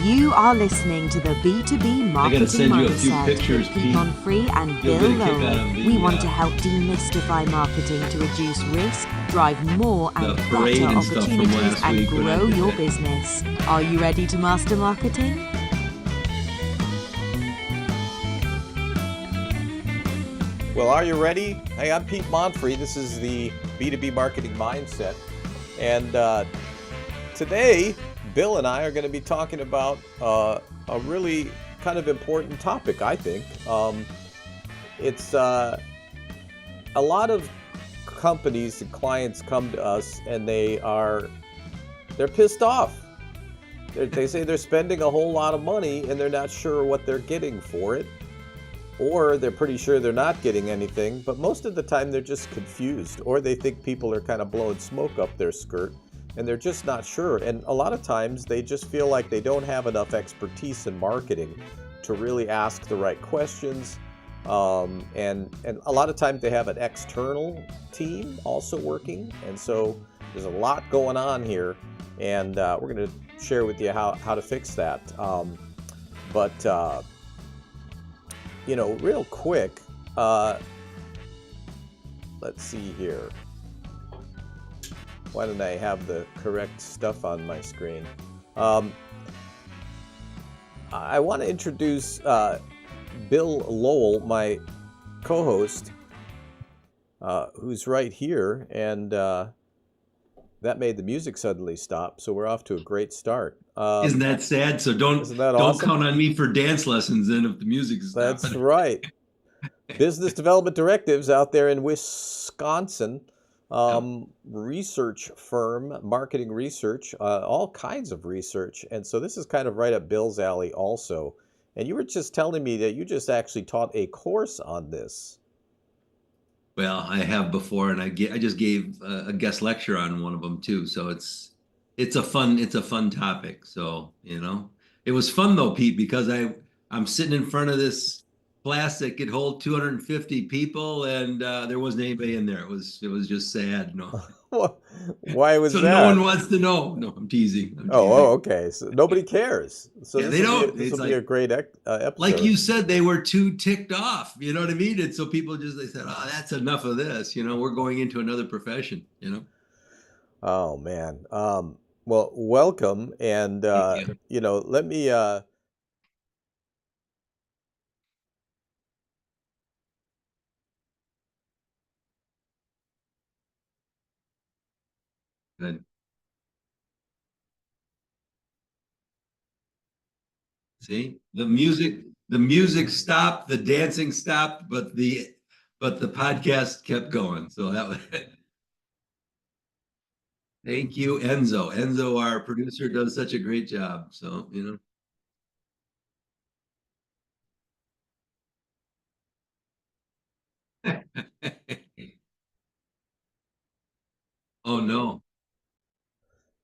You are listening to the B2B Marketing send you a few Mindset pictures, with Pete Pete. Monfrey and You'll Bill get a kick out Lowell. of the, We want to help demystify marketing to reduce risk, drive more and the parade better and stuff from opportunities, last and week when I grow did your that. business. Are you ready to master marketing? Well, are you ready? Hey, I'm Pete Monfrey. This is the B2B Marketing Mindset. And today, Bill and I are going to be talking about a really kind of important topic, I think. It's a lot of companies and clients come to us and they're pissed off. They say they're spending a whole lot of money and they're not sure what they're getting for it. Or they're pretty sure they're not getting anything, but most of the time they're just confused, or they think people are kind of blowing smoke up their skirt and they're just not sure. And a lot of times they just feel like they don't have enough expertise in marketing to really ask the right questions. And a lot of times they have an external team also working. And so there's a lot going on here, and we're going to share with you how to fix that. Real quick, let's see here. Why don't I have the correct stuff on my screen? I want to introduce Bill Lowell, my co-host, who's right here, and that made the music suddenly stop, so we're off to a great start. Isn't that sad? So Isn't that awesome? count on me for dance lessons then if the music is stopping. That's right. Business development directives out there in Wisconsin. Research firm, marketing research, all kinds of research. And so this is kind of right up Bill's alley also. And you were just telling me that you just actually taught a course on this. Well, I have before, and I just gave a guest lecture on one of them too. So it's a fun topic. So it was fun though, Pete, because I'm sitting in front of this class that could hold 250 people, and there wasn't anybody in there. It was just sad. No. Why was so that? No one wants to know. No, I'm teasing. Oh, okay. So nobody cares. So yeah, this will be a great episode. Like you said, they were too ticked off. You know what I mean? And so people they said, "Oh, that's enough of this." We're going into another profession. Oh man. Well, welcome, and let me. Good. See, the music stopped, the dancing stopped, but the podcast kept going. So that was. Thank you, Enzo. Enzo, our producer, does such a great job. So Oh no.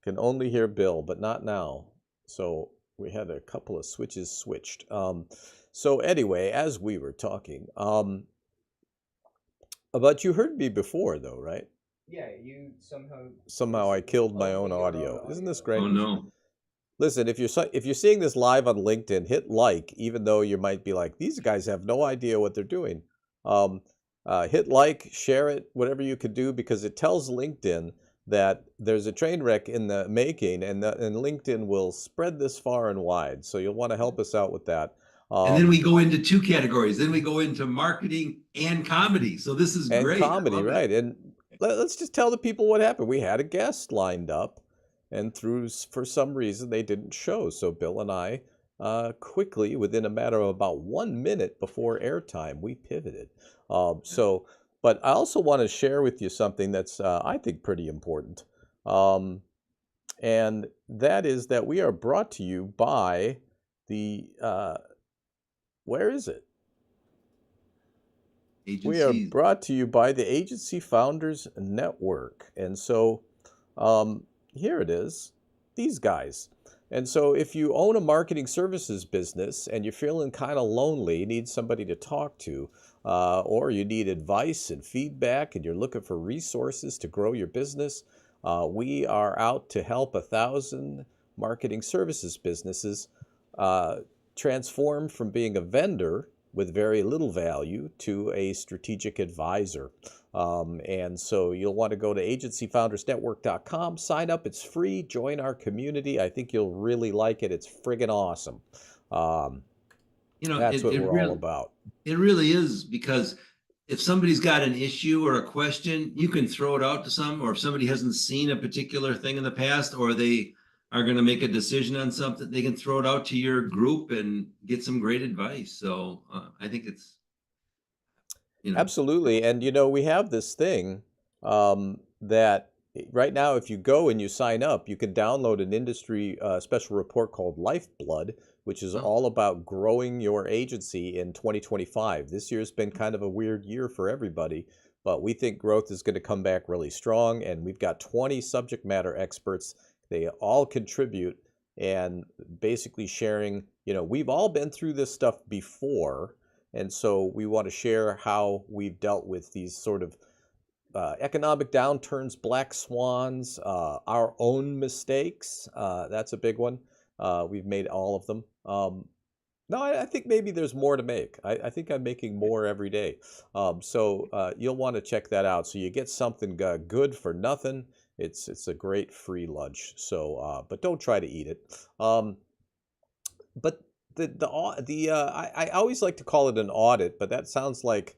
Can only hear Bill, but not now. So we had a couple of switches switched. So anyway, as we were talking, but you heard me before, though, right? Yeah, you Somehow I killed my own audio. Isn't this great? Oh no. Listen, if you're seeing this live on LinkedIn, hit like, even though you might be like, these guys have no idea what they're doing. Hit like, share it, whatever you could do, because it tells LinkedIn that there's a train wreck in the making, and LinkedIn will spread this far and wide. So you'll want to help us out with that. And then we go into two categories. Then we go into marketing and comedy. So this is and great. comedy, right? And let's just tell the people what happened. We had a guest lined up, and for some reason they didn't show. So Bill and I quickly, within a matter of about 1 minute before airtime, we pivoted. But I also want to share with you something that's I think pretty important, and that is that we are brought to you by the where is it? Agencies. We are brought to you by the Agency Founders Network. And so here it is, these guys. And so if you own a marketing services business and you're feeling kind of lonely, you need somebody to talk to, or you need advice and feedback and you're looking for resources to grow your business, we are out to help 1,000 marketing services businesses transformed from being a vendor with very little value to a strategic advisor. And so you'll want to go to agencyfoundersnetwork.com, sign up. It's free. Join our community. I think you'll really like it. It's friggin' awesome. Um, You know, that's what we're all about. it really is, because if somebody's got an issue or a question, you can throw it out to some, or if somebody hasn't seen a particular thing in the past, or they are going to make a decision on something, they can throw it out to your group and get some great advice. So I think it's, you know, Absolutely. And we have this thing that right now, if you go and you sign up, you can download an industry special report called Lifeblood, which is oh, all about growing your agency in 2025. This year's been kind of a weird year for everybody, but we think growth is going to come back really strong. And we've got 20 subject matter experts. They all contribute and basically sharing, we've all been through this stuff before. And so we want to share how we've dealt with these sort of economic downturns, black swans, our own mistakes. That's a big one. We've made all of them. No, I think maybe there's more to make. I think I'm making more every day. So you'll want to check that out. So you get something good for nothing. It's a great free lunch. So, but don't try to eat it. But I always like to call it an audit, but that sounds like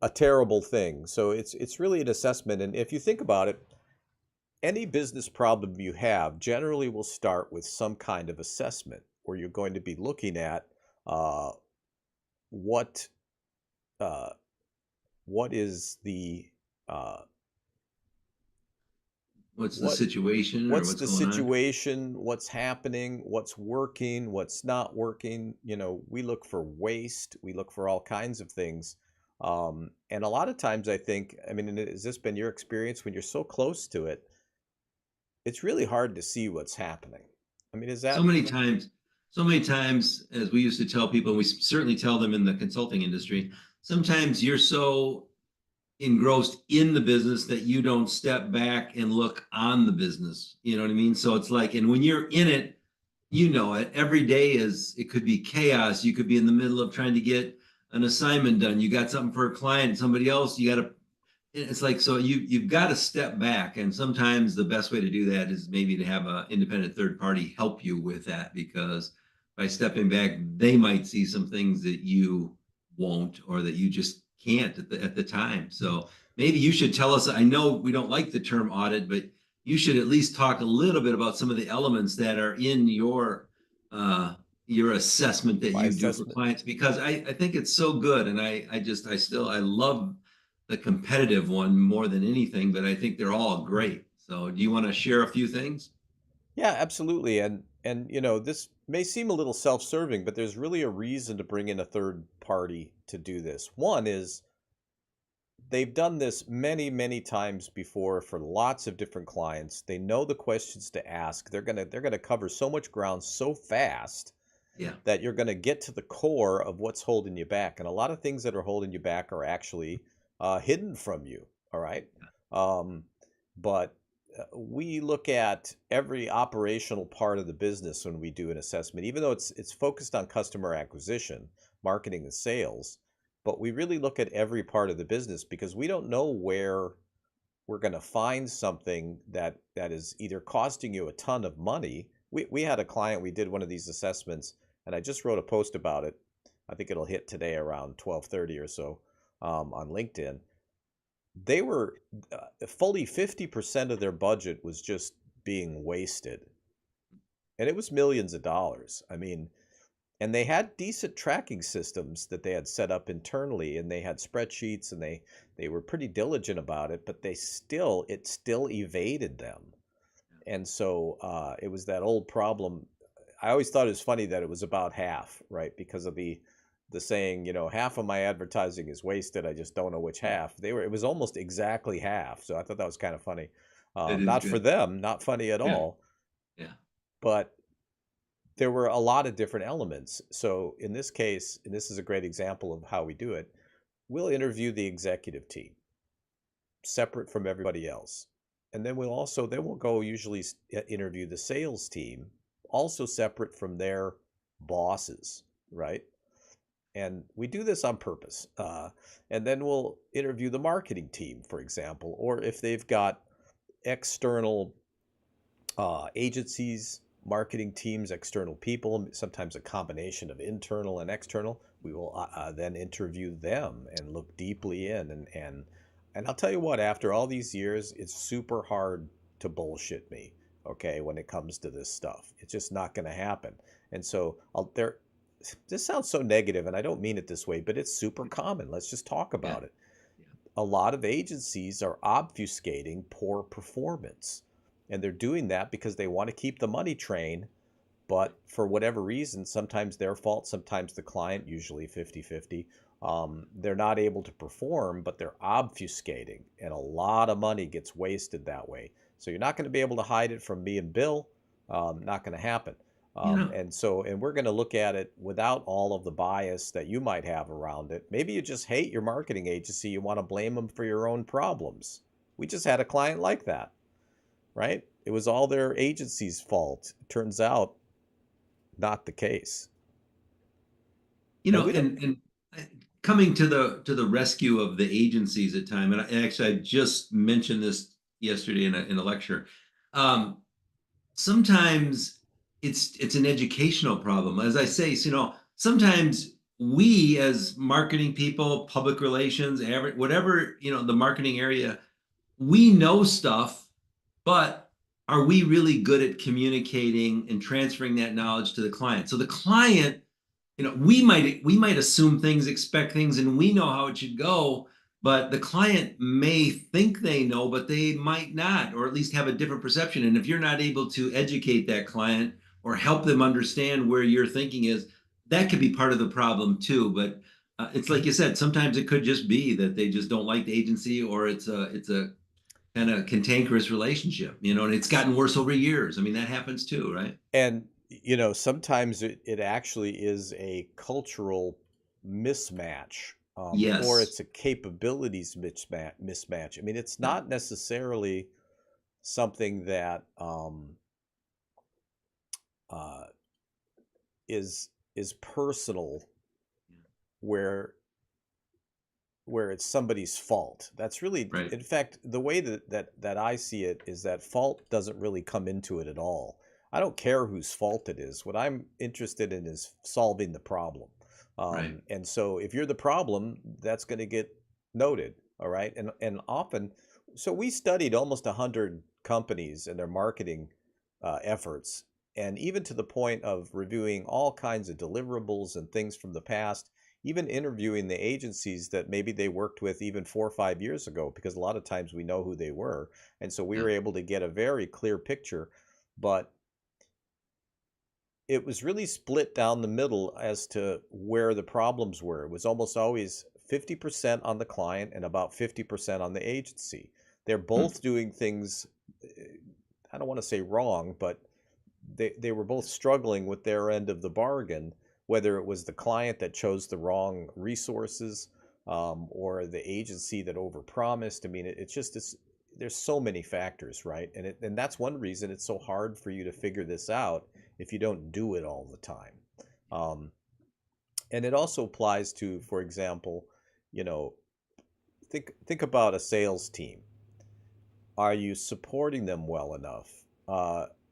a terrible thing. So it's really an assessment. And if you think about it, any business problem you have generally will start with some kind of assessment where you're going to be looking at uh, what uh, what is the uh, what's the what situation or what's what's the going on. situation, what's happening, what's working, what's not working. We look for waste, we look for all kinds of things. And a lot of times I think, I mean, and has this been your experience when you're so close to it, it's really hard to see what's happening. I mean, is So that many times, so many times, as we used to tell people, and we certainly tell them in the consulting industry, sometimes you're so engrossed in the business that you don't step back and look on the business. You know what I mean? So it's like, and when you're in it, you know it. Every day is, it could be chaos. You could be in the middle of trying to get an assignment done. You got something for a client, somebody else, you got to, it's like, so you've got to step back. And sometimes the best way to do that is maybe to have an independent third party help you with that, because by stepping back, they might see some things that you won't, or that you just can't at the time. So maybe you should tell us. I know we don't like the term audit, but you should at least talk a little bit about some of the elements that are in your assessment that my you do for assessment? clients, because I think it's so good. And I love the competitive one more than anything, but I think they're all great. So do you want to share a few things? Yeah, absolutely. And this may seem a little self-serving, but there's really a reason to bring in a third party to do this. One is they've done this many, many times before for lots of different clients. They know the questions to ask. They're gonna cover so much ground so fast Yeah. that you're gonna get to the core of what's holding you back. And a lot of things that are holding you back are actually hidden from you. All right. Um, but we look at every operational part of the business when we do an assessment, even though it's focused on customer acquisition, marketing, and sales. But we really look at every part of the business because we don't know where we're going to find something that is either costing you a ton of money. We had a client, we did one of these assessments, and I just wrote a post about it. I think it'll hit today around 12:30 or so on LinkedIn. They were fully 50% of their budget was just being wasted, and it was millions of dollars. I mean, and they had decent tracking systems that they had set up internally, and they had spreadsheets, and they were pretty diligent about it, but it still evaded them. And so it was that old problem. I always thought it was funny that it was about half, right? Because of the saying, half of my advertising is wasted. I just don't know which half. It was almost exactly half. So I thought that was kind of funny. That is Not for good. them, not funny at Yeah. all, Yeah. but there were a lot of different elements. So in this case, and this is a great example of how we do it, we'll interview the executive team separate from everybody else. And then we'll go usually interview the sales team also separate from their bosses, right? And we do this on purpose. And then we'll interview the marketing team, for example, or if they've got external agencies, marketing teams, external people, sometimes a combination of internal and external. We will then interview them and look deeply in. And I'll tell you what, after all these years, it's super hard to bullshit me, okay, when it comes to this stuff. It's just not going to happen. And so this sounds so negative, and I don't mean it this way, but it's super common. Let's just talk about it. A lot of agencies are obfuscating poor performance. And they're doing that because they want to keep the money train, but for whatever reason, sometimes their fault, sometimes the client, usually 50-50, they're not able to perform, but they're obfuscating. And a lot of money gets wasted that way. So you're not going to be able to hide it from me and Bill. Not going to happen. And we're going to look at it without all of the bias that you might have around it. Maybe you just hate your marketing agency. You want to blame them for your own problems. We just had a client like that, right? It was all their agency's fault. It turns out not the case. And coming to the rescue of the agencies at time, and I just mentioned this yesterday in a lecture. Sometimes it's an educational problem. As I say, sometimes we as marketing people, public relations, whatever, the marketing area, we know stuff, but are we really good at communicating and transferring that knowledge to the client? So the client, we might assume things, expect things, and we know how it should go, but the client may think they know, but they might not, or at least have a different perception. And if you're not able to educate that client or help them understand where your thinking is, that could be part of the problem too. But it's like you said, sometimes it could just be that they just don't like the agency, or it's a kind of cantankerous relationship, and it's gotten worse over years. I mean, that happens too, right? And, sometimes it actually is a cultural mismatch, or Yes. it's a capabilities mismatch. I mean, it's not necessarily something that is personal, where it's somebody's fault. That's really, Right. in fact, the way that I see it is that fault doesn't really come into it at all. I don't care whose fault it is. What I'm interested in is solving the problem. Right. And so if you're the problem, that's going to get noted. All right. And often, so we studied almost 100 companies and their marketing efforts, and even to the point of reviewing all kinds of deliverables and things from the past, even interviewing the agencies that maybe they worked with even 4 or 5 years ago, because a lot of times we know who they were. And so we were able to get a very clear picture, but it was really split down the middle as to where the problems were. It was almost always 50% on the client and about 50% on the agency. They're both doing things, I don't want to say wrong, but they were both struggling with their end of the bargain, whether it was the client that chose the wrong resources, or the agency that overpromised. I mean, there's so many factors, right? And that's one reason it's so hard for you to figure this out if you don't do it all the time. And it also applies to, for example, think about a sales team. Are you supporting them well enough?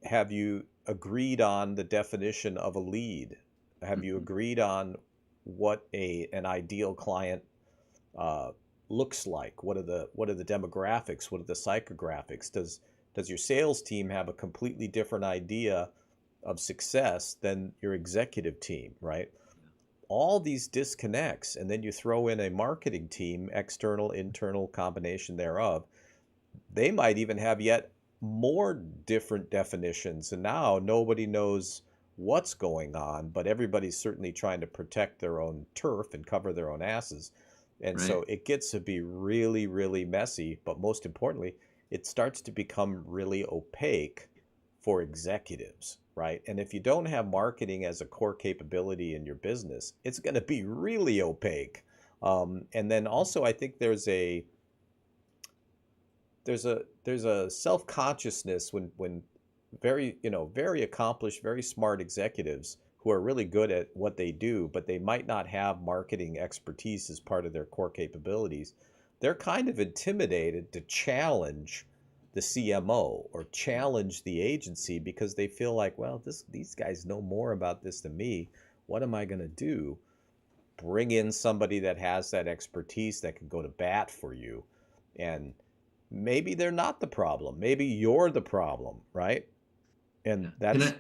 Have you agreed on the definition of a lead? Have you agreed on what an ideal client looks like? What are the demographics? What are the psychographics? Does your sales team have a completely different idea of success than your executive team, right? All these disconnects, and then you throw in a marketing team, external, internal, combination thereof. They might even have yet more different definitions, and now nobody knows what's going on, but everybody's certainly trying to protect their own turf and cover their own asses. And Right. so it gets to be really, really messy, but most importantly, it starts to become really opaque for executives, right? And if you don't have marketing as a core capability in your business, it's going to be really opaque. And then also, I think there's a self-consciousness when very, very accomplished, very smart executives who are really good at what they do, but they might not have marketing expertise as part of their core capabilities. They're kind of intimidated to challenge the CMO or challenge the agency because they feel like, well, these guys know more about this than me. What am I going to do? Bring in somebody that has that expertise that can go to bat for you. And maybe they're not the problem. Maybe you're the problem, right? Yeah. And And that's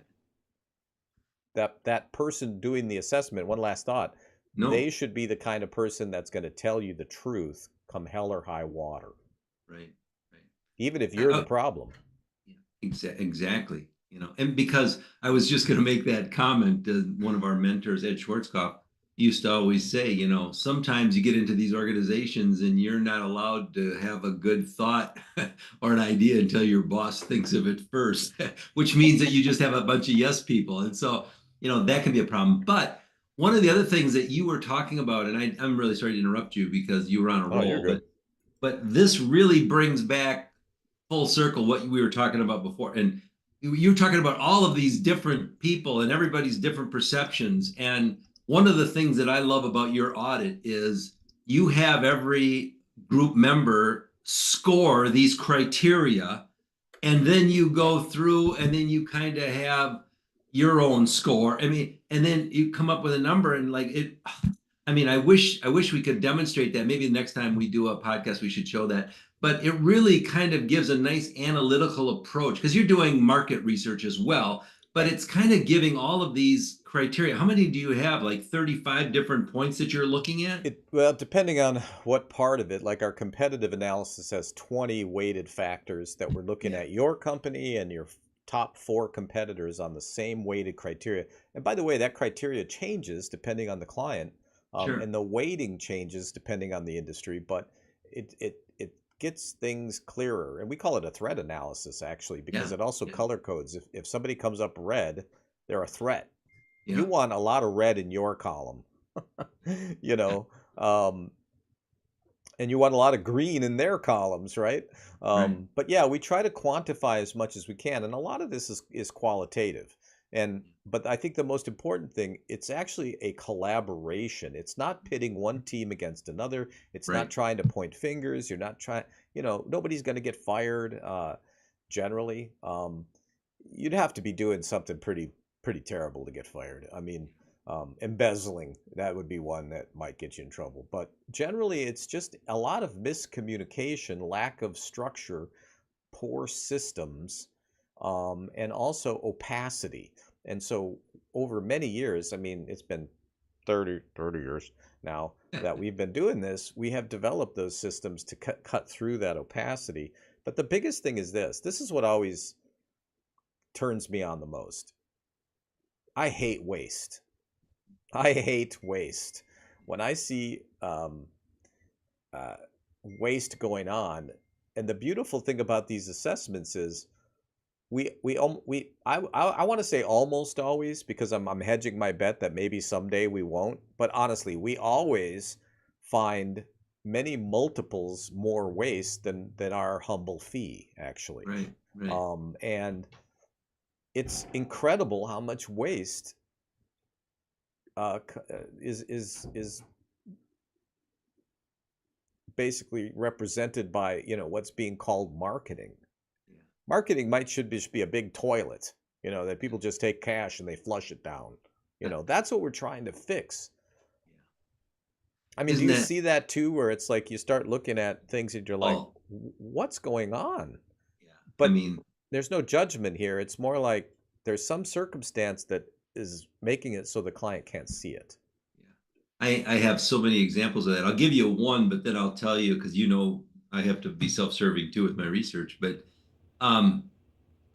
that person doing the assessment. One last thought. no, They should be the kind of person that's going to tell you the truth come hell or high water, right, right. even if I, you're the I, problem. yeah, exactly. And because I was just going to make that comment, one of our mentors, Ed Schwarzkopf, used to always say, sometimes you get into these organizations and you're not allowed to have a good thought or an idea until your boss thinks of it first, which means that you just have a bunch of yes people. And so, that can be a problem. But one of the other things that you were talking about, and I'm really sorry to interrupt you because you were on a Oh, you're roll, good. but this really brings back full circle what we were talking about before. And you're talking about all of these different people and everybody's different perceptions. And one of the things that I love about your audit is you have every group member score these criteria, and then you go through and then you kind of have your own score. I mean, and then you come up with a number and like it. I mean, I wish we could demonstrate that. Maybe the next time we do a podcast, we should show that. But it really kind of gives a nice analytical approach because you're doing market research as well. But Right. it's kind of giving all of these criteria. How many do you have? Like 35 different points that you're looking at? Well, depending on what part of it, like our competitive analysis has 20 weighted factors that we're looking Yeah, at your company and your top four competitors on the same weighted criteria. And by the way, that criteria changes depending on the client, sure. and the weighting changes depending on the industry, but it gets things clearer. And we call it a threat analysis actually, because Yeah, it also yeah, color codes. If somebody comes up red, they're a threat. You yeah. want a lot of red in your column. you know um, and you want a lot of green in their columns, right? Right. But yeah, we try to quantify as much as we can, and a lot of this is qualitative. And but I think the most important thing, it's actually a collaboration. It's not pitting one team against another. It's not Right. trying to point fingers. You're not trying, nobody's going to get fired, generally. You'd have to be doing something pretty terrible to get fired. I mean, embezzling, that would be one that might get you in trouble. But generally, it's just a lot of miscommunication, lack of structure, poor systems, and also opacity. And so, over many years, I mean, it's been 30 years now that we've been doing this, we have developed those systems to cut through that opacity. But the biggest thing is this is what always turns me on the most. I hate waste. I hate waste. When I see uh, waste going on, and the beautiful thing about these assessments is I want to say almost always, because I'm hedging my bet that maybe someday we won't. But honestly, we always find many multiples more waste than our humble fee, actually. Right. Right. And it's incredible how much waste is basically represented by what's being called marketing. Yeah. Marketing should be a big toilet, that people just take cash and they flush it down. That's what we're trying to fix. I mean, do Isn't you that see that too, where it's like you start looking at things and you're like, all? what's going on? Yeah. I But mean, there's no judgment here. It's more like there's some circumstance that is making it so the client can't see it. yeah. I have so many examples of that. I'll give you one, but then I'll tell you because I have to be self-serving too with my research. But um,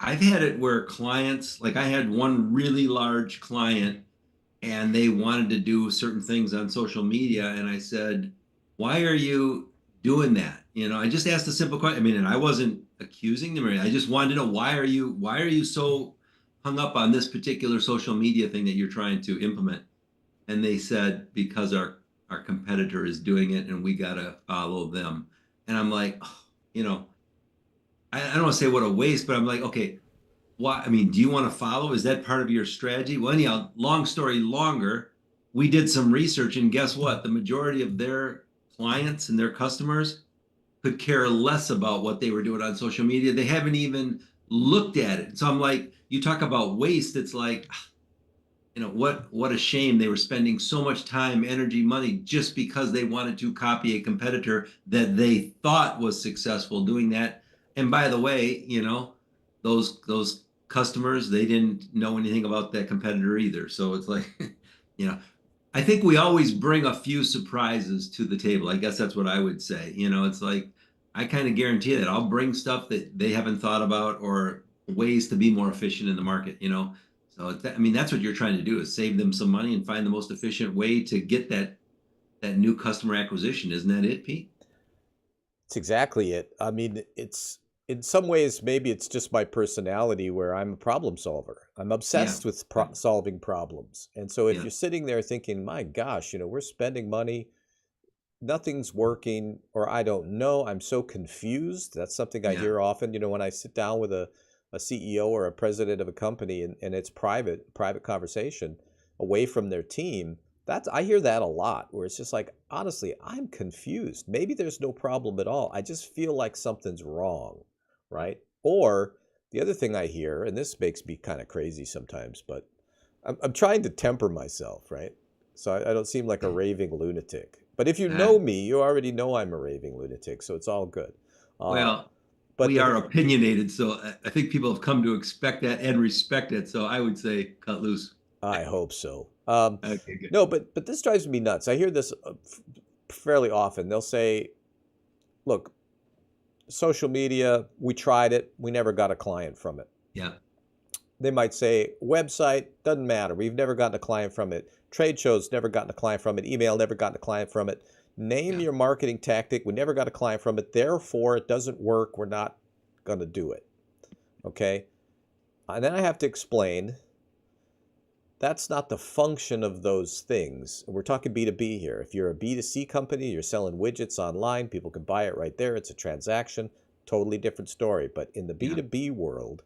I've had it where clients, like I had one really large client and they wanted to do certain things on social media. And I said, why are you doing that? I just asked a simple question. I mean, and I wasn't accusing them or anything. I just wanted to know why are you so hung up on this particular social media thing that you're trying to implement? And they said, because our competitor is doing it and we gotta follow them. And I'm like, I don't want to say what a waste, but I'm like, okay, why, I mean, do you want to follow? Is that part of your strategy? Well, anyhow, long story longer, we did some research, and guess what? The majority of their clients and their customers could care less about what they were doing on social media. They haven't even looked at it. So I'm like, you talk about waste. It's like, what a shame they were spending so much time, energy, money just because they wanted to copy a competitor that they thought was successful doing that. And by the way, those customers, they didn't know anything about that competitor either. So it's like, you know, I think we always bring a few surprises to the table. I guess that's what I would say. It's like I kind of guarantee that I'll bring stuff that they haven't thought about or ways to be more efficient in the market. So I mean, that's what you're trying to do is save them some money and find the most efficient way to get that new customer acquisition. Isn't that it, Pete? It's exactly it. I mean, it's in some ways maybe it's just my personality where I'm a problem solver. I'm Yeah. obsessed with solving problems. And so if Yeah. you're sitting there thinking, "My gosh, we're spending money, nothing's working," or "I don't know, I'm so confused." That's something I Yeah. hear often, when I sit down with a CEO or a president of a company and it's private conversation away from their team. That's I hear that a lot where it's just like, honestly, I'm confused. Maybe there's no problem at all. I just feel like something's wrong, right? Or the other thing I hear, and this makes me kind of crazy sometimes, but I'm trying to temper myself, right? So I don't seem like a raving lunatic. But if you Ah, know me, you already know I'm a raving lunatic, so it's all good. Uh, well, but we the are opinionated, so I think people have come to expect that and respect it. So I would say cut loose. I hope so. Okay, good. No, but this drives me nuts. I hear this fairly often. They'll say, "Look, social media, we tried it, we never got a client from it." Yeah. They might say, "Website, doesn't matter. We've never gotten a client from it. Trade shows, never gotten a client from it. Email, never gotten a client from it. Name Yeah. your marketing tactic. We never got a client from it. Therefore, it doesn't work. We're not going to do it." Okay. And then I have to explain that's not the function of those things. We're talking B2B here. If you're a B2C company, you're selling widgets online, people can buy it right there. It's a transaction, totally different story. But in the Yeah. B2B world,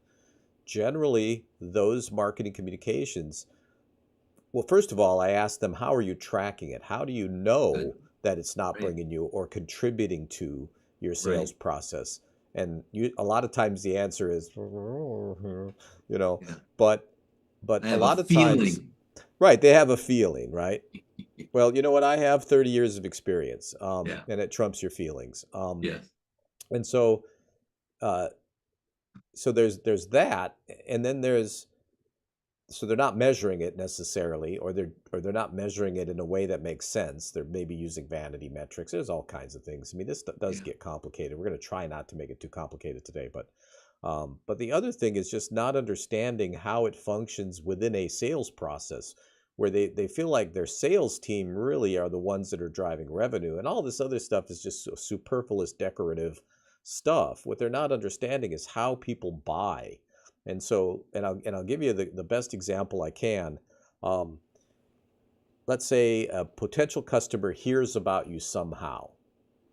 generally, those marketing communications, well, first of all, I ask them, how are you tracking it? How do you Good. know that it's not Right. bringing you or contributing to your sales Right. process? And a lot of times the answer is, you know, Yeah. but I a have a lot of times, feeling. right, they have a feeling, right? Well, you know what? I have 30 years of experience, Yeah. and it trumps your feelings. Yes. And uh, so there's that, and then there's so they're not measuring it necessarily, or they're not measuring it in a way that makes sense. They're maybe using vanity metrics. There's all kinds of things. I mean, this does Yeah. get complicated. We're going to try not to make it too complicated today, but the other thing is just not understanding how it functions within a sales process, where they feel like their sales team really are the ones that are driving revenue, and all this other stuff is just superfluous decorative stuff. What they're not understanding is how people buy. And so, and I'll give you the best example I can. Um, let's say a potential customer hears about you somehow.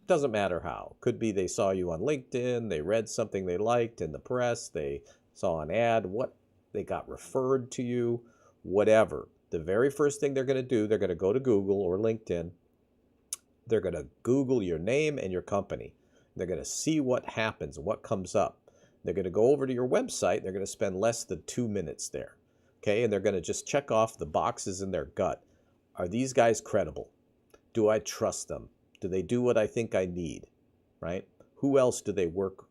Doesn't matter how. Could be they saw you on LinkedIn, they read something they liked in the press, they saw an ad, what they got referred to you, whatever. The very first thing they're going to do, they're going to go to Google or LinkedIn. They're going to Google your name and your company. They're going to see what happens, what comes up. They're going to go over to your website. They're going to spend less than 2 minutes there. Okay. And they're going to just check off the boxes in their gut. Are these guys credible? Do I trust them? Do they do what I think I need? Right? Who else do they work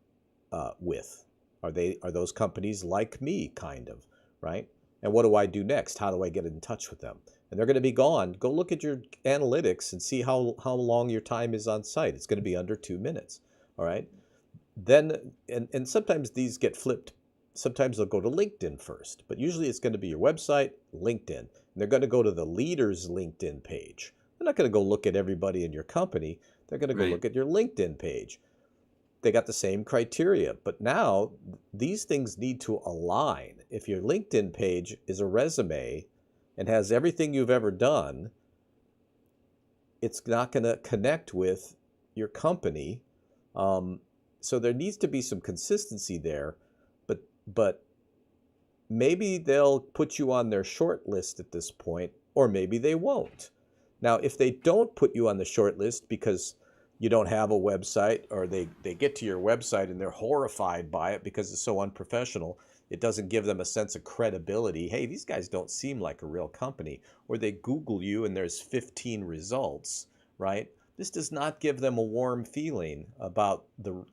with? Are those companies like me, kind of? Right? And what do I do next? How do I get in touch with them? And they're going to be gone. Go look at your analytics and see how long your time is on site. It's going to be under 2 minutes. All right. Then and sometimes these get flipped. Sometimes they'll go to LinkedIn first, but usually it's going to be your website, LinkedIn. And they're going to go to the leader's LinkedIn page. They're not going to go look at everybody in your company. They're going to go Right. look at your LinkedIn page. They got the same criteria, but now these things need to align. If your LinkedIn page is a resume and has everything you've ever done, it's not going to connect with your company. Um, so there needs to be some consistency there, but maybe they'll put you on their short list at this point, or maybe they won't. Now, if they don't put you on the short list because you don't have a website, or they get to your website and they're horrified by it because it's so unprofessional, it doesn't give them a sense of credibility. Hey, these guys don't seem like a real company. Or they Google you and there's 15 results, right? This does not give them a warm feeling about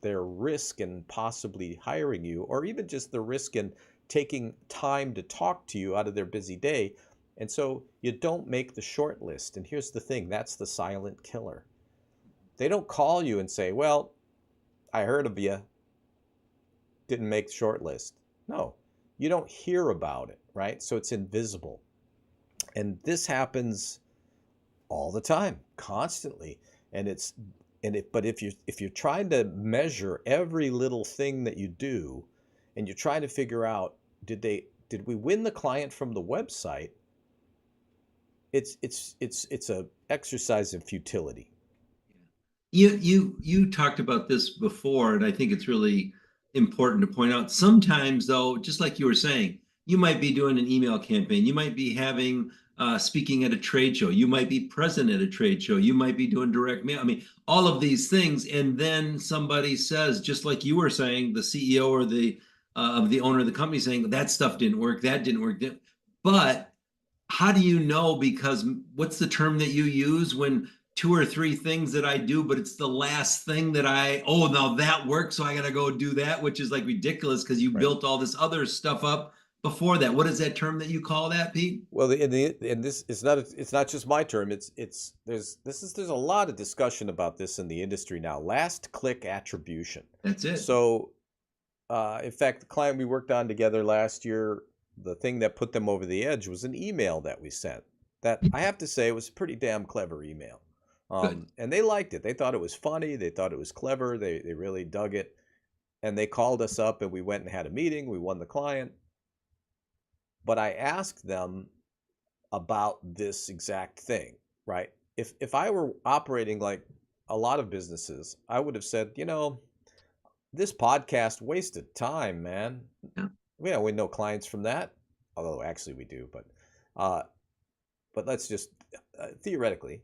their risk in possibly hiring you, or even just the risk in taking time to talk to you out of their busy day. And so you don't make the short list. And here's the thing, that's the silent killer. They don't call you and say, well, I heard of you, didn't make the short list. No, you don't hear about it, right? So it's invisible. And this happens all the time, constantly. But if you're trying to measure every little thing that you do, and you're trying to figure out, did we win the client from the website? It's a exercise in futility. You talked about this before, and I think it's really important to point out. Sometimes, though, just like you were saying, you might be doing an email campaign. You might be having speaking at a trade show. You might be present at a trade show. You might be doing direct mail. I mean, all of these things, and then somebody says, just like you were saying, the CEO or the of the owner of the company saying that stuff didn't work, that didn't work. But how do you know? Because what's the term that you use when two or three things that I do, but it's the last thing that now that works, so I got to go do that, which is like ridiculous because you built all this other stuff up before that. What is that term that you call that, Pete? Well, and this it's not just my term. There's a lot of discussion about this in the industry now. Last click attribution. That's it. So, in fact, the client we worked on together last year, the thing that put them over the edge was an email that we sent. That I have to say was a pretty damn clever email. And they liked it. They thought it was funny. They thought it was clever. They really dug it. And they called us up and we went and had a meeting. We won the client. But I asked them about this exact thing, right? If I were operating like a lot of businesses, I would have said, this podcast wasted time, man. Yeah. We don't win no clients from that. Although actually we do, but let's just theoretically,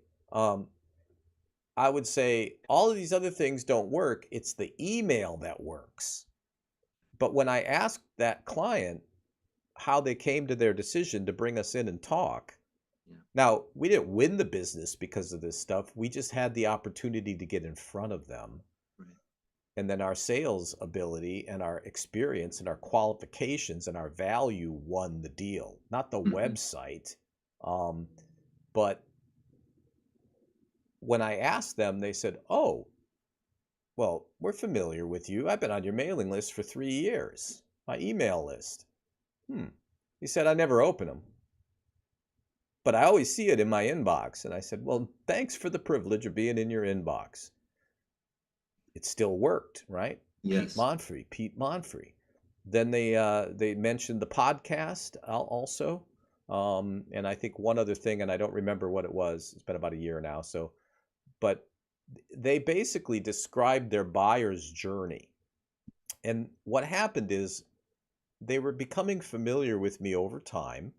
I would say all of these other things don't work. It's the email that works. But when I asked that client how they came to their decision to bring us in and talk, now we didn't win the business because of this stuff. We just had the opportunity to get in front of them. Right. And then our sales ability and our experience and our qualifications and our value won the deal, not the website. But when I asked them, they said, oh, well, we're familiar with you. I've been on your mailing list for 3 years, my email list. He said, I never open them, but I always see it in my inbox. And I said, well, thanks for the privilege of being in your inbox. It still worked, right? Yes. Pete Monfrey. Then they mentioned the podcast also. And I think one other thing, and I don't remember what it was. It's been about a year now. But they basically described their buyer's journey. And what happened is they were becoming familiar with me over time.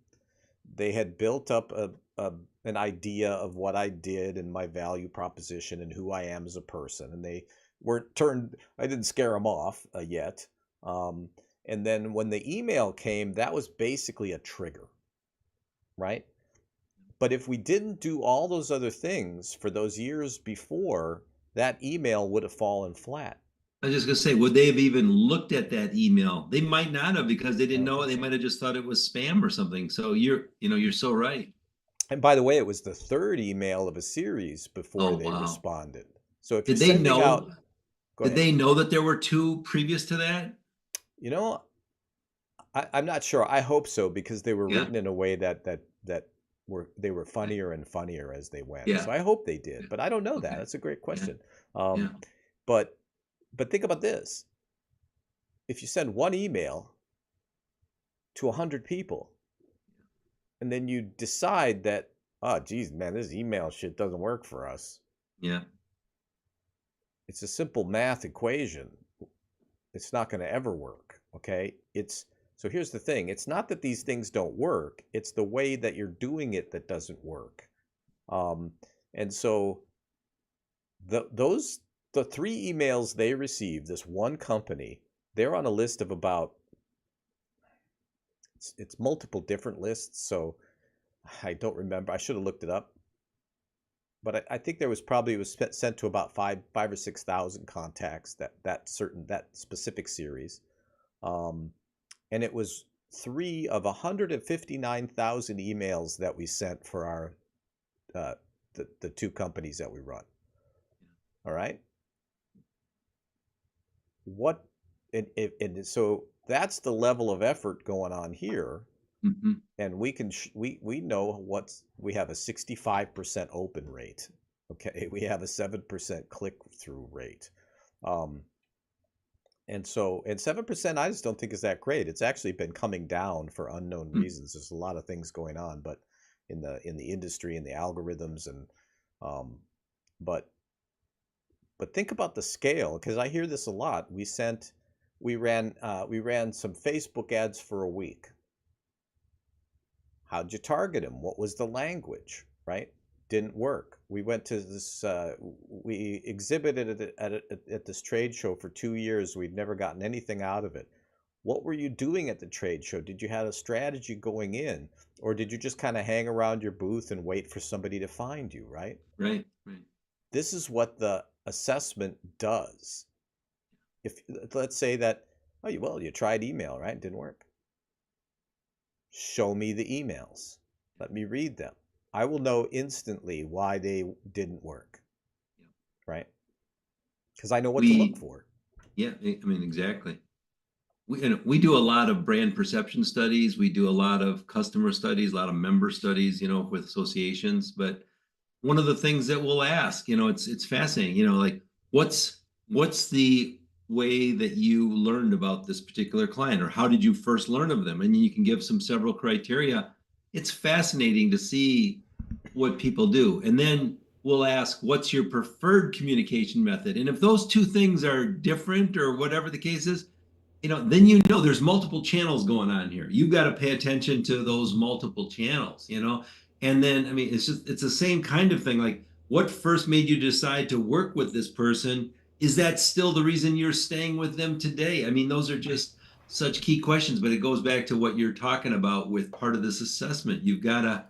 They had built up an idea of what I did and my value proposition and who I am as a person. And they I didn't scare them off yet. And then when the email came, that was basically a trigger, right? But if we didn't do all those other things for those years before, that email would have fallen flat. I was just gonna say, would they have even looked at that email? They might not have, because they didn't know it. They might have just thought it was spam or something. So you're so right. And by the way, it was the third email of a series before they responded. So if did they know? Did they know that there were two previous to that? I'm not sure. I hope so, because they were written in a way that they were funnier and funnier as they went. Yeah. So I hope they did, but I don't know that. That's a great question. But think about this. If you send one email to 100 people, and then you decide that, oh, geez, man, this email shit doesn't work for us. Yeah. It's a simple math equation. It's not going to ever work. Okay. So here's the thing. It's not that these things don't work. It's the way that you're doing it that doesn't work. And so the 3 emails they received, this one company, they're on a list of about, it's multiple different lists. So I don't remember. I should have looked it up. But I think it was sent to about five or 6,000 contacts, that specific series. And it was 3 of 159,000 emails that we sent for our the 2 companies that we run. All right. And so that's the level of effort going on here. Mm-hmm. And we know we have a 65% open rate. Okay, we have a 7% click-through rate. And 7% I just don't think is that great. It's actually been coming down for unknown reasons. There's a lot of things going on, but in the industry and the algorithms and but think about the scale, because I hear this a lot. We ran some Facebook ads for a week. How'd you target them? What was the language, right? Didn't work. We went to this, we exhibited at this trade show for 2 years. We'd never gotten anything out of it. What were you doing at the trade show? Did you have a strategy going in? Or did you just kind of hang around your booth and wait for somebody to find you, right? Right. This is what the assessment does. If let's say that, you tried email, right? It didn't work. Show me the emails. Let me read them. I will know instantly why they didn't work. Yeah. Right? Because I know what to look for. Yeah, I mean, exactly. We do a lot of brand perception studies. We do a lot of customer studies, a lot of member studies, with associations. But one of the things that we'll ask, it's fascinating, like what's the way that you learned about this particular client, or how did you first learn of them? And you can give several criteria. It's fascinating to see what people do. And then we'll ask, what's your preferred communication method? And if those 2 things are different or whatever the case is, then there's multiple channels going on here. You've got to pay attention to those multiple channels, and then, I mean, it's the same kind of thing. Like, what first made you decide to work with this person? Is that still the reason you're staying with them today? I mean, those are just such key questions, but it goes back to what you're talking about with part of this assessment. You gotta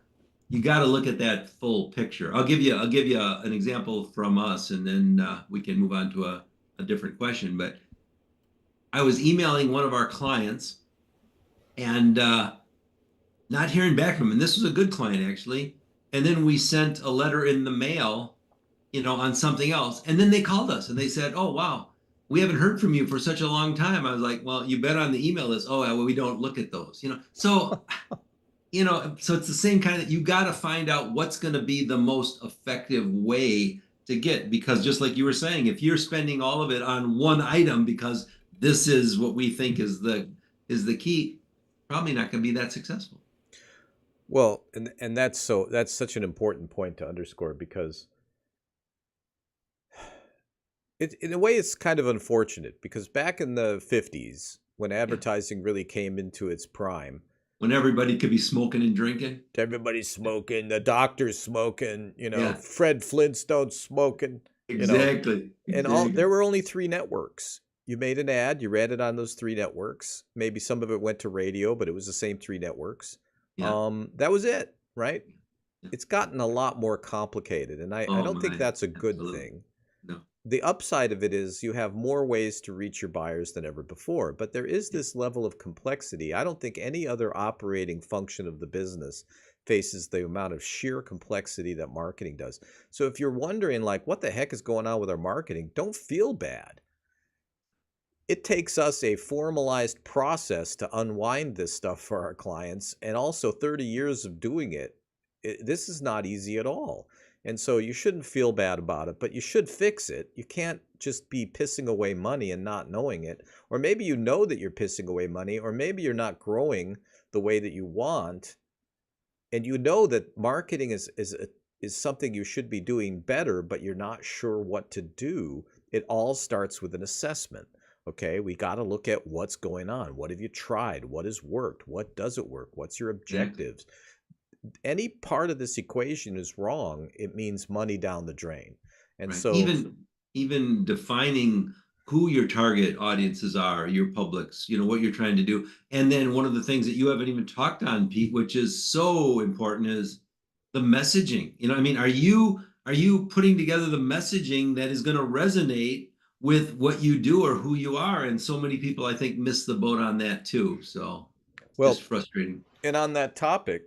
look at that full picture. I'll give you an example from us, and then we can move on to a different question. But I was emailing one of our clients and not hearing back from him. And this was a good client, actually. And then we sent a letter in the mail, on something else. And then they called us and they said, "Oh, wow, we haven't heard from you for such a long time." I was like, "Well, you've been on the email list." "Oh, well, we don't look at those." So, so it's the same kind of, you got to find out what's going to be the most effective way to get, because just like you were saying, if you're spending all of it on one item because this is what we think is the key, probably not going to be that successful. Well, and that's such an important point to underscore, because in a way it's kind of unfortunate, because back in the 50s, when advertising really came into its prime, when everybody could be smoking and drinking, everybody's smoking, the doctor's smoking, Fred Flintstone's smoking, exactly. And there were only 3 networks. You made an ad, you ran it on those 3 networks. Maybe some of it went to radio, but it was the same 3 networks. Yeah. That was it, right? Yeah. It's gotten a lot more complicated, and I don't think that's a good thing. No. The upside of it is you have more ways to reach your buyers than ever before, but there is this level of complexity. I don't think any other operating function of the business faces the amount of sheer complexity that marketing does. So if you're wondering, like, what the heck is going on with our marketing, don't feel bad. It takes us a formalized process to unwind this stuff for our clients, and also 30 years of doing it. This is not easy at all. And so you shouldn't feel bad about it, but you should fix it. You can't just be pissing away money and not knowing it. Or maybe you know that you're pissing away money, or maybe you're not growing the way that you want. And you know that marketing is something you should be doing better, but you're not sure what to do. It all starts with an assessment. Okay, we got to look at what's going on. What have you tried? What has worked? What doesn't work? What's your Exactly. objectives? Any part of this equation is wrong, it means money down the drain. And Right. so, Even defining who your target audiences are, your publics, what you're trying to do. And then one of the things that you haven't even talked on, Pete, which is so important, is the messaging. I mean, are you putting together the messaging that is going to resonate with what you do or who you are? And so many people, I think, miss the boat on that too. So it's just well, frustrating. and on that topic,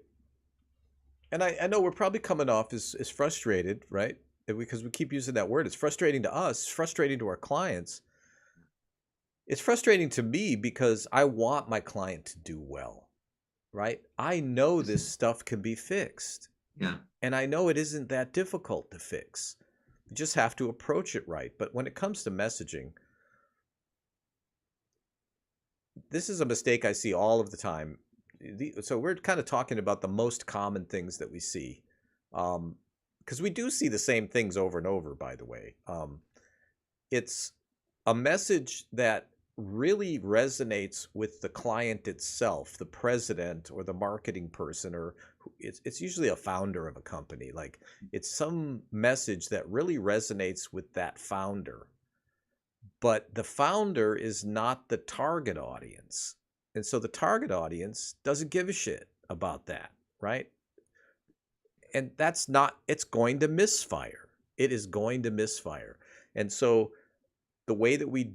and I know we're probably coming off as frustrated, right? Because we keep using that word. It's frustrating to us, it's frustrating to our clients. It's frustrating to me because I want my client to do well, right? I know this stuff can be fixed. Yeah. And I know it isn't that difficult to fix. You just have to approach it right. But when it comes to messaging, this is a mistake I see all of the time. So we're kind of talking about the most common things that we see. Because we do see the same things over and over, by the way. It's a message that really resonates with the client itself, the president or the marketing person, or it's usually a founder of a company. Like, it's some message that really resonates with that founder, but the founder is not the target audience. And so the target audience doesn't give a shit about that, right? And that's not, it's going to misfire. It is going to misfire. And so the way that we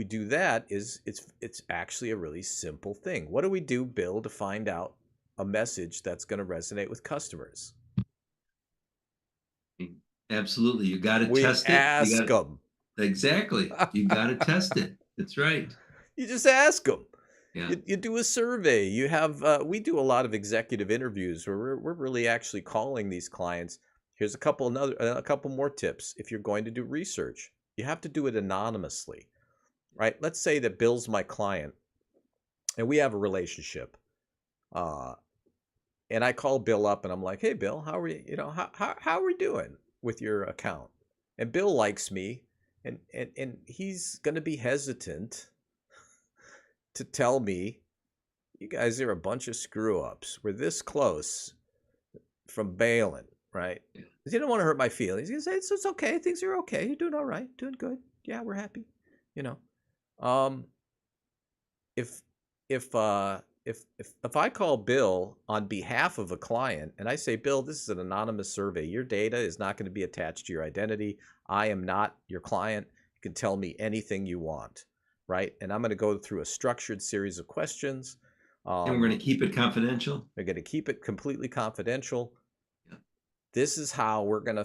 do that is it's actually a really simple thing. What do we do, Bill, to find out a message that's going to resonate with customers? Absolutely. You got to We test it. You ask got them. exactly. You got to test it. That's right. You just ask them. Yeah. You do a survey. You have we do a lot of executive interviews where we're really actually calling these clients. Here's a couple more tips. If you're going to do research, you have to do it anonymously, right? Let's say that Bill's my client and we have a relationship. And I call Bill up and I'm like, "Hey Bill, how are you? How are we doing with your account?" And Bill likes me, and he's going to be hesitant to tell me, "You guys are a bunch of screw ups. We're this close from bailing, right?" Yeah. He don't want to hurt my feelings. He's going to say, "It's okay. Things are okay. You're doing all right. Doing good. Yeah, we're happy." You know, um, if if I call Bill on behalf of a client and I say, "Bill, this is an anonymous survey. Your data is not going to be attached to your identity. I am not your client. You can tell me anything you want," right? And I'm going to go through a structured series of questions. And we're going to keep it confidential. They're going to keep it completely confidential. Yeah. This is how we're going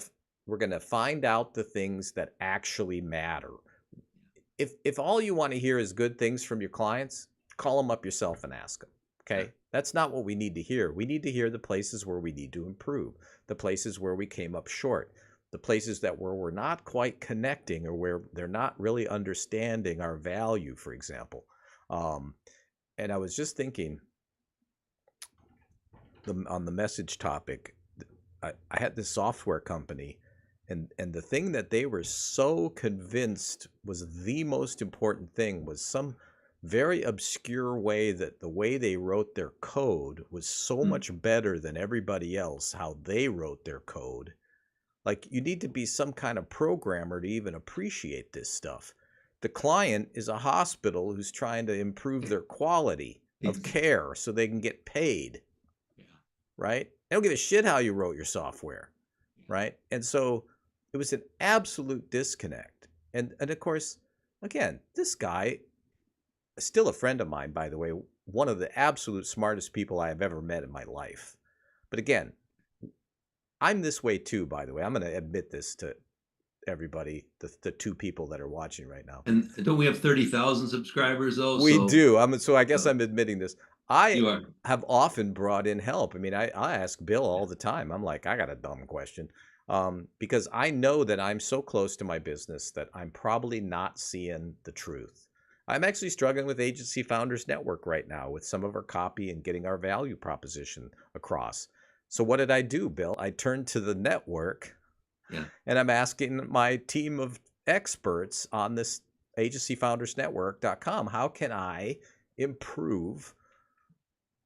to find out the things that actually matter. If all you want to hear is good things from your clients, call them up yourself and ask them. Okay? Yeah. That's not what we need to hear. We need to hear the places where we need to improve, the places where we came up short, the places where we're not quite connecting or where they're not really understanding our value, for example. And I was just thinking on the message topic, I had this software company, and the thing that they were so convinced was the most important thing was some very obscure way that the way they wrote their code was so much better than everybody else, how they wrote their code. Like, you need to be some kind of programmer to even appreciate this stuff. The client is a hospital who's trying to improve their quality of care so they can get paid, right? They don't give a shit how you wrote your software, right? And so it was an absolute disconnect. And of course, again, this guy, still a friend of mine, by the way, one of the absolute smartest people I have ever met in my life. But again, I'm this way too, by the way. I'm going to admit this to everybody, the two people that are watching right now. And don't we have 30,000 subscribers though? We So do. So I guess I'm admitting this. you I are. have often brought in help. I mean, I ask Bill all the time. I'm like, I got a dumb question. Because I know that I'm so close to my business that I'm probably not seeing the truth. I'm actually struggling with Agency Founders Network right now with some of our copy and getting our value proposition across. So what did I do, Bill? I turned to the network, Yeah. and I'm asking my team of experts on this agencyfoundersnetwork.com, how can I improve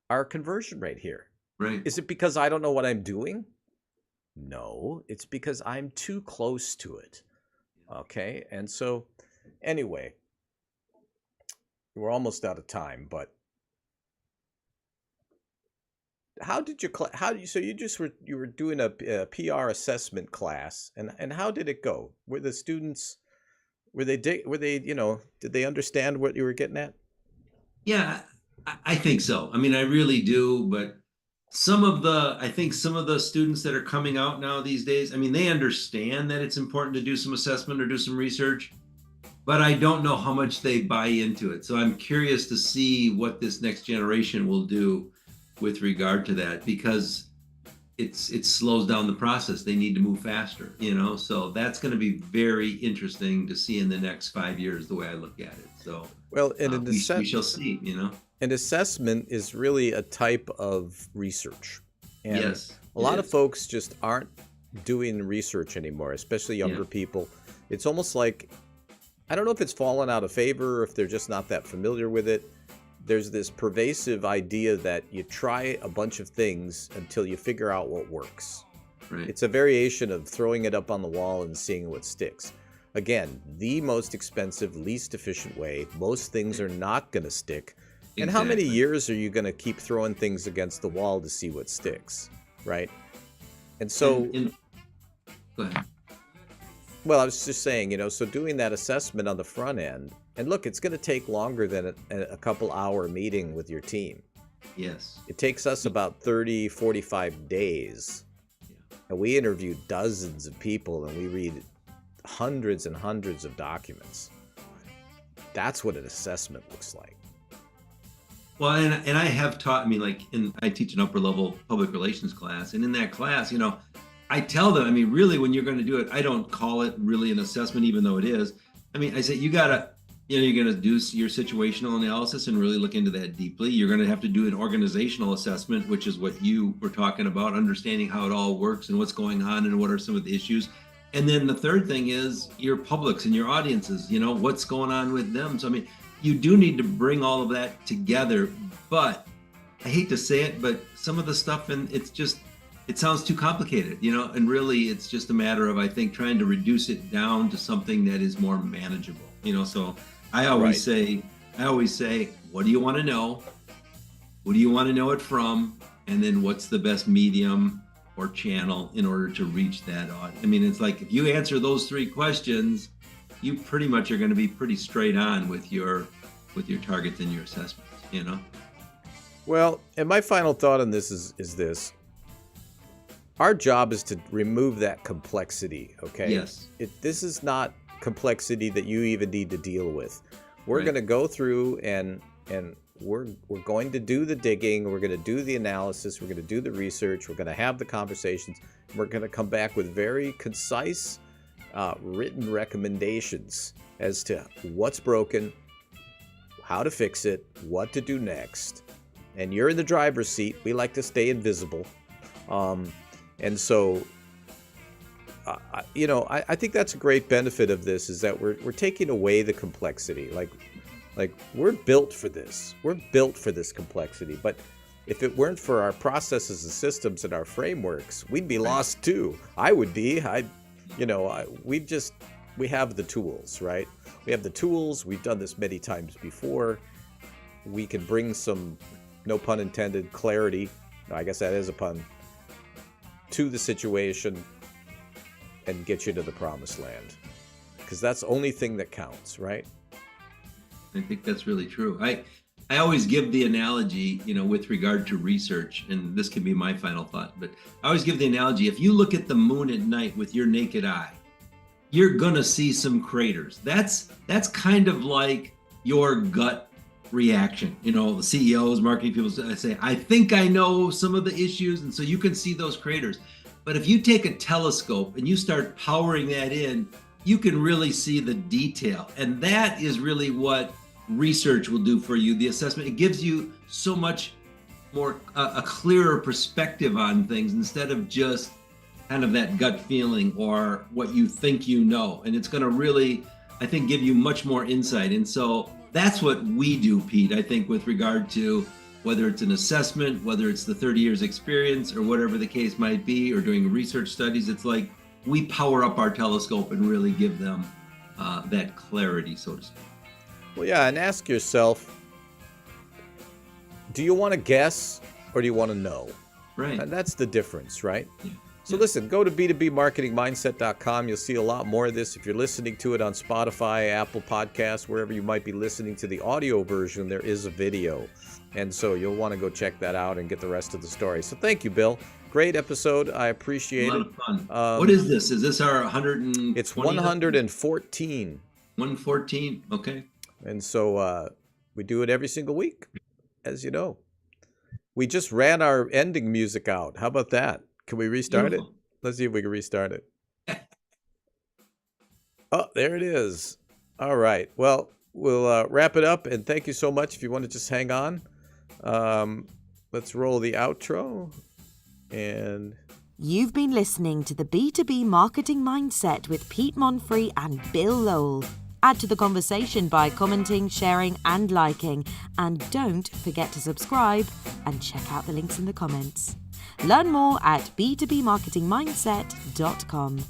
our conversion rate here? Right. Is it because I don't know what I'm doing? No, it's because I'm too close to it. Okay. And so anyway, we're almost out of time, but so you were doing a PR assessment class, and how did it go? Were the students, did they understand what you were getting at? Yeah, I think so. I mean, I really do, but I think some of the students that are coming out now these days, I mean, they understand that it's important to do some assessment or do some research, but I don't know how much they buy into it. So I'm curious to see what this next generation will do with regard to that, because it slows down the process. They need to move faster, so that's going to be very interesting to see in the next 5 years, the way I look at it. So well, and we shall see, An assessment is really a type of research. And yes, a lot of folks just aren't doing research anymore, especially younger people. It's almost like, I don't know if it's fallen out of favor or if they're just not that familiar with it. There's this pervasive idea that you try a bunch of things until you figure out what works. Right. It's a variation of throwing it up on the wall and seeing what sticks. Again, the most expensive, least efficient way. Most things are not going to stick. And how many years are you going to keep throwing things against the wall to see what sticks, right? And so, go ahead. Well, I was just saying, so doing that assessment on the front end, and look, it's going to take longer than a couple hour meeting with your team. Yes. It takes us about 30, 45 days. Yeah. And we interview dozens of people and we read hundreds and hundreds of documents. That's what an assessment looks like. Well, and I have taught, I teach an upper level public relations class, and in that class, I tell them, really, when you're going to do it, I don't call it really an assessment, even though it is. I say, you're going to do your situational analysis and really look into that deeply. You're going to have to do an organizational assessment, which is what you were talking about, understanding how it all works and what's going on and what are some of the issues. And then the third thing is your publics and your audiences, what's going on with them. So, you do need to bring all of that together, but I hate to say it, but some of the stuff, and it sounds too complicated, and really it's just a matter of, I think, trying to reduce it down to something that is more manageable, so I always say, what do you want to know? What do you want to know it from? And then what's the best medium or channel in order to reach that audience? It's like, if you answer those three questions, you pretty much are going to be pretty straight on with your targets and your assessments, Well, and my final thought on this is this. Our job is to remove that complexity, okay? Yes. This is not complexity that you even need to deal with. We're Right. going to go through and we're going to do the digging, we're going to do the analysis, we're going to do the research, we're going to have the conversations, we're going to come back with very concise written recommendations as to what's broken, how to fix it, what to do next. And you're in the driver's seat. We like to stay invisible. And so, I think that's a great benefit of this, is that we're taking away the complexity. Like we're built for this. We're built for this complexity. But if it weren't for our processes and systems and our frameworks, we'd be lost too. I would be. We have the tools, right? We have the tools. We've done this many times before. We can bring some, no pun intended, clarity. I guess that is a pun, to the situation and get you to the promised land. Because that's the only thing that counts, right? I think that's really true. I always give the analogy, with regard to research, and this can be my final thought, but I always give the analogy, if you look at the moon at night with your naked eye, you're going to see some craters. That's kind of like your gut reaction. The CEOs, marketing people say, I think I know some of the issues, and so you can see those craters. But if you take a telescope and you start powering that in, you can really see the detail. And that is really what research will do for you, the assessment. It gives you so much more, a clearer perspective on things instead of just kind of that gut feeling or what you think you know. And it's going to really I think give you much more insight. And so that's what we do, Pete, I think, with regard to whether it's an assessment, whether it's the 30 years experience or whatever the case might be, or doing research studies. It's like we power up our telescope and really give them that clarity, so to speak. Well, yeah, and ask yourself, do you want to guess or do you want to know? Right. And that's the difference, right? Yeah. So listen, go to b2bmarketingmindset.com. You'll see a lot more of this. If you're listening to it on Spotify, Apple Podcasts, wherever you might be listening to the audio version, there is a video. And so you'll want to go check that out and get the rest of the story. So thank you, Bill. Great episode. I appreciate it. A lot of fun. What is this? Is this our 120? It's 114. 114? Okay. And so we do it every single week, as you know. We just ran our ending music out. How about that? Can we restart it? Let's see if we can restart it. Oh, there it is. All right. Well, we'll wrap it up. And thank you so much. If you want to just hang on, let's roll the outro. And You've been listening to the B2B Marketing Mindset with Pete Monfrey and Bill Lowell. Add to the conversation by commenting, sharing, and liking. And don't forget to subscribe and check out the links in the comments. Learn more at b2bmarketingmindset.com.